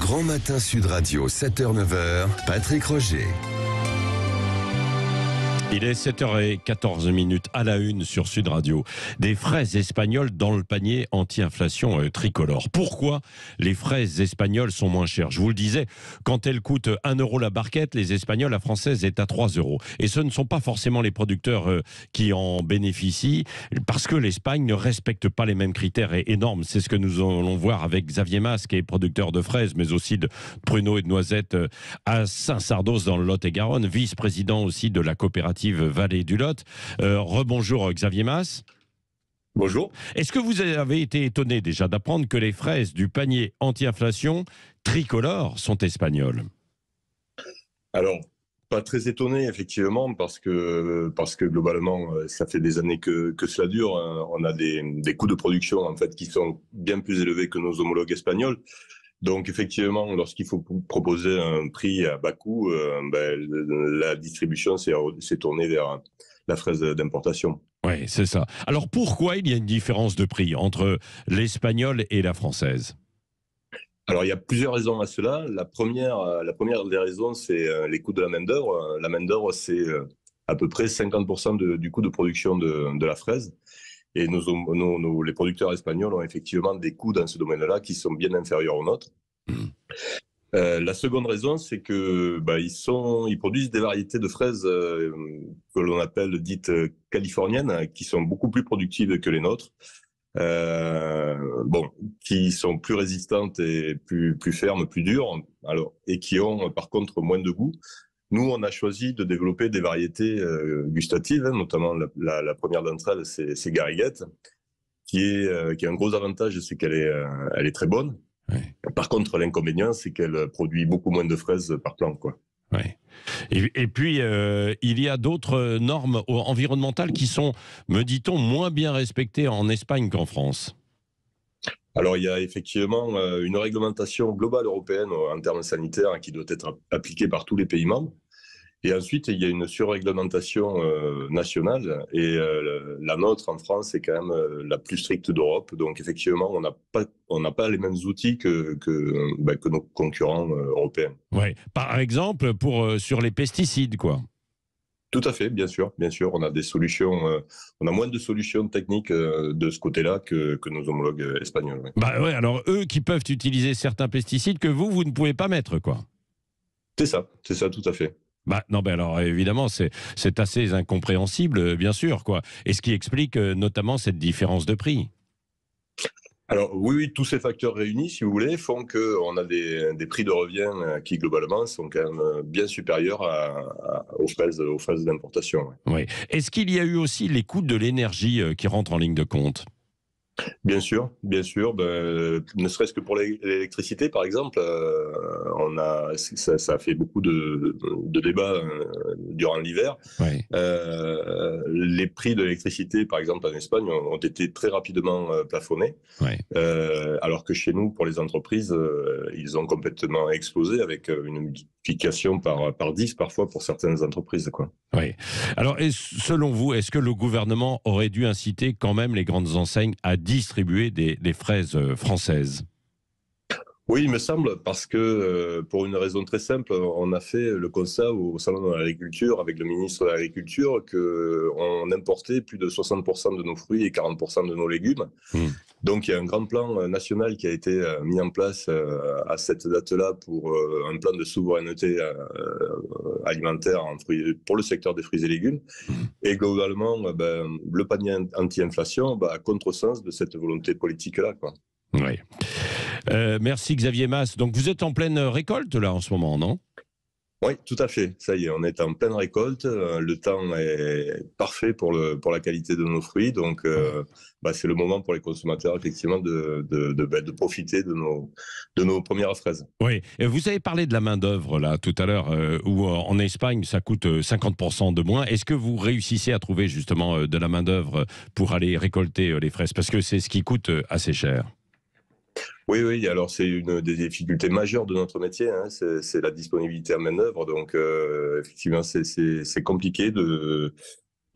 Grand Matin Sud Radio, 7h-9h, Patrick Roger. Il est 7h14 à la une sur Sud Radio. Des fraises espagnoles dans le panier anti-inflation tricolore. Pourquoi les fraises espagnoles sont moins chères? Je vous le disais, quand elles coûtent 1 euro la barquette, les espagnoles, la française est à 3 euros. Et ce ne sont pas forcément les producteurs qui en bénéficient, parce que l'Espagne ne respecte pas les mêmes critères et normes. C'est ce que nous allons voir avec Xavier Mas, qui est producteur de fraises, mais aussi de pruneaux et de noisettes à Saint-Sardos dans le Lot-et-Garonne, vice-président aussi de la coopérative Vallée du Lot. Rebonjour Xavier Mas. Bonjour. Est-ce que vous avez été étonné déjà d'apprendre que les fraises du panier anti-inflation tricolore sont espagnoles? Alors, pas très étonné effectivement parce que globalement ça fait des années que cela dure. On a des coûts de production en fait qui sont bien plus élevés que nos homologues espagnols. Donc effectivement, lorsqu'il faut proposer un prix à bas coût, la distribution s'est tournée vers la fraise d'importation. Oui, c'est ça. Alors pourquoi il y a une différence de prix entre l'espagnole et la française? Alors il y a plusieurs raisons à cela. La première des raisons, c'est les coûts de la main-d'œuvre. La main-d'œuvre, c'est à peu près 50% du coût de production de la fraise. Et les producteurs espagnols ont effectivement des coûts dans ce domaine-là qui sont bien inférieurs aux nôtres. La seconde raison, c'est que ils produisent des variétés de fraises que l'on appelle dites californiennes, qui sont beaucoup plus productives que les nôtres, qui sont plus résistantes et plus fermes, plus dures, et qui ont par contre moins de goût. Nous, on a choisi de développer des variétés gustatives, notamment la première d'entre elles, c'est Gariguette, qui a un gros avantage, c'est qu'elle est très bonne. Oui. Par contre, l'inconvénient, c'est qu'elle produit beaucoup moins de fraises par plant, quoi. Oui. Et puis, il y a d'autres normes environnementales qui sont, me dit-on, moins bien respectées en Espagne qu'en France. Alors, il y a effectivement une réglementation globale européenne en termes sanitaires qui doit être appliquée par tous les pays membres. Et ensuite, il y a une surréglementation nationale. Et la nôtre, en France, est quand même la plus stricte d'Europe. Donc, effectivement, on n'a pas les mêmes outils que nos concurrents européens. Ouais. Par exemple, sur les pesticides, quoi. Tout à fait, bien sûr. On a des solutions, on a moins de solutions techniques de ce côté-là que nos homologues espagnols. Oui. Ouais, alors eux qui peuvent utiliser certains pesticides que vous ne pouvez pas mettre, quoi. C'est ça, tout à fait. Alors évidemment, c'est assez incompréhensible, bien sûr, quoi. Et ce qui explique notamment cette différence de prix. Alors oui, tous ces facteurs réunis, si vous voulez, font qu'on a des prix de revient qui globalement sont quand même bien supérieurs aux fraises d'importation. Oui. Est-ce qu'il y a eu aussi les coûts de l'énergie qui rentrent en ligne de compte? Bien sûr. Ne serait-ce que pour l'électricité, par exemple, ça a fait beaucoup de débats durant l'hiver. Oui. Les prix de l'électricité, par exemple en Espagne, ont été très rapidement plafonnés, Oui. alors que chez nous, pour les entreprises, ils ont complètement explosé avec une multiplication par 10 parfois pour certaines entreprises, quoi. Oui. Alors, selon vous, est-ce que le gouvernement aurait dû inciter quand même les grandes enseignes à distribuer des fraises françaises? Oui, il me semble, parce que pour une raison très simple, on a fait le constat au Salon de l'Agriculture avec le ministre de l'Agriculture qu'on importait plus de 60% de nos fruits et 40% de nos légumes. Donc il y a un grand plan national qui a été mis en place à cette date-là pour un plan de souveraineté alimentaire pour le secteur des fruits et légumes. Et globalement, le panier anti-inflation va à contresens de cette volonté politique-là, quoi. Oui. Merci Xavier Mas. Donc vous êtes en pleine récolte là en ce moment, non? Oui, tout à fait. Ça y est, on est en pleine récolte. Le temps est parfait pour la qualité de nos fruits. Donc, c'est le moment pour les consommateurs, effectivement, de profiter de nos premières fraises. Oui. Et vous avez parlé de la main-d'œuvre là tout à l'heure, où en Espagne ça coûte 50% de moins. Est-ce que vous réussissez à trouver justement de la main-d'œuvre pour aller récolter les fraises? Parce que c'est ce qui coûte assez cher. Oui, alors c'est une des difficultés majeures de notre métier, hein, c'est la disponibilité à main-d'œuvre. Donc, effectivement, c'est compliqué de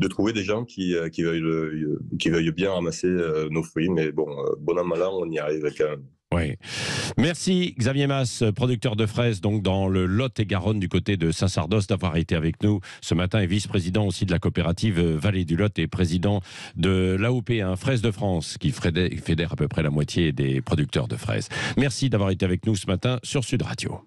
trouver des gens qui veuillent bien ramasser nos fruits. Mais bon an mal an, on y arrive Oui. Merci Xavier Mas, producteur de fraises donc dans le Lot-et-Garonne du côté de Saint-Sardos, d'avoir été avec nous ce matin et vice-président aussi de la coopérative Vallée du Lot et président de l'AOP, Fraises de France, qui fédère à peu près la moitié des producteurs de fraises. Merci d'avoir été avec nous ce matin sur Sud Radio.